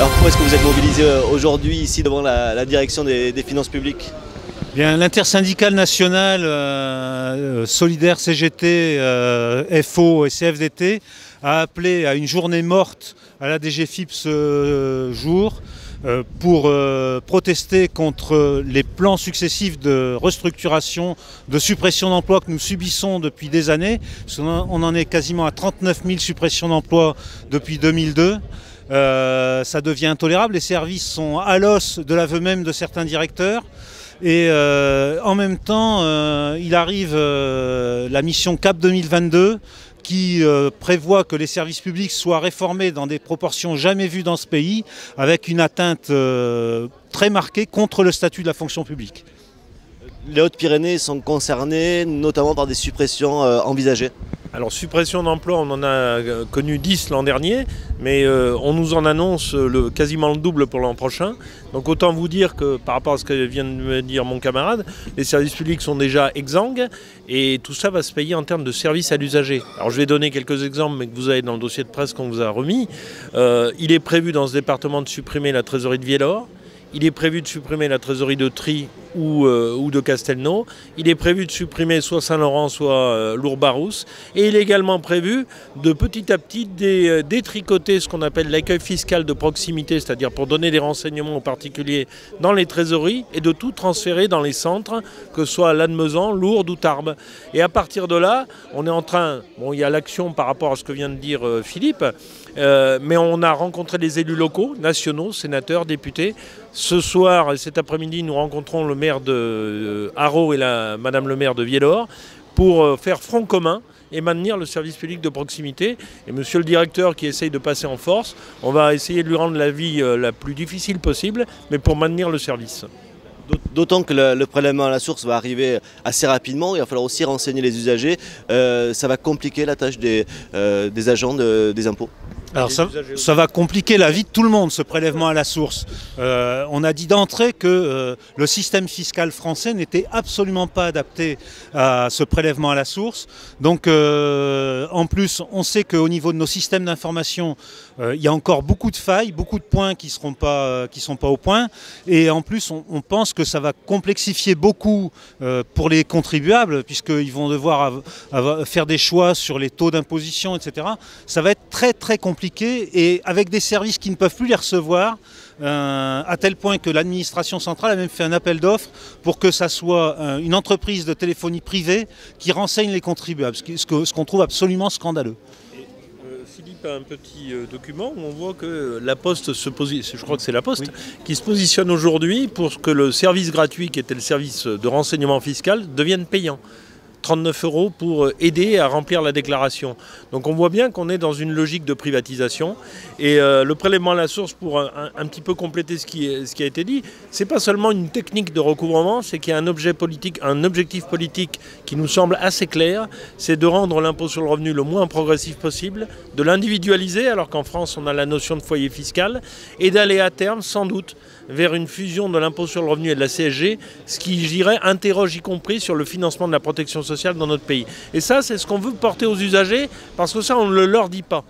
Alors pourquoi est-ce que vous êtes mobilisé aujourd'hui ici devant la direction des finances publiques? Bien, l'intersyndicale nationale solidaire CGT, FO et CFDT a appelé à une journée morte à la DGFiP ce jour pour protester contre les plans successifs de restructuration, de suppression d'emplois que nous subissons depuis des années. On en est quasiment à 39 000 suppressions d'emplois depuis 2002. Ça devient intolérable, les services sont à l'os de l'aveu même de certains directeurs. Et en même temps, il arrive la mission CAP 2022 qui prévoit que les services publics soient réformés dans des proportions jamais vues dans ce pays, avec une atteinte très marquée contre le statut de la fonction publique. Les Hautes-Pyrénées sont concernées notamment par des suppressions envisagées. Alors suppression d'emplois, on en a connu 10 l'an dernier, mais on nous en annonce quasiment le double pour l'an prochain. Donc autant vous dire que par rapport à ce que vient de me dire mon camarade, les services publics sont déjà exsangues et tout ça va se payer en termes de services à l'usager. Alors je vais donner quelques exemples mais que vous avez dans le dossier de presse qu'on vous a remis. Il est prévu dans ce département de supprimer la trésorerie de Viellore. Il est prévu de supprimer la trésorerie de Trie ou de Castelnau. Il est prévu de supprimer soit Saint-Laurent, soit Lourdes-Barousse. Et il est également prévu de petit à petit détricoter ce qu'on appelle l'accueil fiscal de proximité, c'est-à-dire pour donner des renseignements aux particuliers dans les trésoreries et de tout transférer dans les centres, que ce soit Lannemezan, Lourdes ou Tarbes. Et à partir de là, on est en train, bon, il y a l'action par rapport à ce que vient de dire Philippe, mais on a rencontré les élus locaux, nationaux, sénateurs, députés. Ce soir et cet après-midi, nous rencontrons le maire de Haro et madame le maire de Viellore pour faire front commun et maintenir le service public de proximité. Et monsieur le directeur qui essaye de passer en force, on va essayer de lui rendre la vie la plus difficile possible, mais pour maintenir le service. D'autant que le prélèvement à la source va arriver assez rapidement, il va falloir aussi renseigner les usagers. Ça va compliquer la tâche des agents des impôts. Alors ça va compliquer la vie de tout le monde, ce prélèvement à la source. On a dit d'entrée que le système fiscal français n'était absolument pas adapté à ce prélèvement à la source. Donc en plus, on sait qu'au niveau de nos systèmes d'information, il y a encore beaucoup de failles, beaucoup de points qui sont pas au point. Et en plus, on pense que ça va complexifier beaucoup pour les contribuables, puisqu'ils vont devoir faire des choix sur les taux d'imposition, etc. Ça va être très très compliqué. Et avec des services qui ne peuvent plus les recevoir, à tel point que l'administration centrale a même fait un appel d'offres pour que ça soit une entreprise de téléphonie privée qui renseigne les contribuables, ce qu'on trouve absolument scandaleux. Philippe a un petit document où on voit que la Poste se positionne, je crois que c'est la Poste, oui, qui se positionne aujourd'hui pour que le service gratuit, qui était le service de renseignement fiscal, devienne payant. 39 € pour aider à remplir la déclaration. Donc on voit bien qu'on est dans une logique de privatisation et le prélèvement à la source, pour un petit peu compléter ce qui a été dit, c'est pas seulement une technique de recouvrement, c'est qu'il y a un objectif politique qui nous semble assez clair, c'est de rendre l'impôt sur le revenu le moins progressif possible, de l'individualiser alors qu'en France on a la notion de foyer fiscal et d'aller à terme sans doute vers une fusion de l'impôt sur le revenu et de la CSG, ce qui, je dirais, interroge y compris sur le financement de la protection sociale dans notre pays. Et ça, c'est ce qu'on veut porter aux usagers, parce que ça, on ne le leur dit pas.